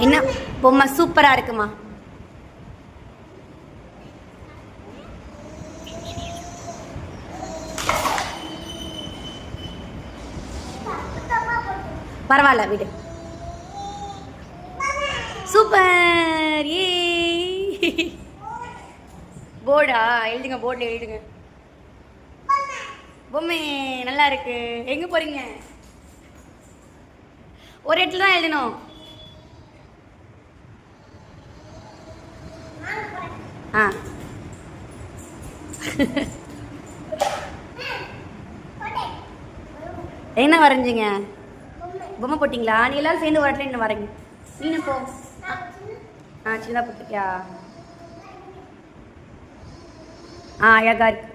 என்ன பொம்மை சூப்பரா இருக்குமா? பரவாயில்ல விடு. சூப்பர். ஏ போர்டா எழுதுங்க, போர்டில் எழுதுங்க. பொம்மை நல்லா இருக்கு. எங்க போறீங்க? ஒரு இடத்துல தான் எழுதணும். ஆ என்ன வரைஞ்சிங்க? பொம்மை போட்டிங்களா? நீ எல்லாரும் சேர்ந்து ஒரு இடத்துல என்ன வரைங்க. நீ போ. ஆ சின்னதாக போட்டிருக்கியா? ஆ அழகா இருக்கு.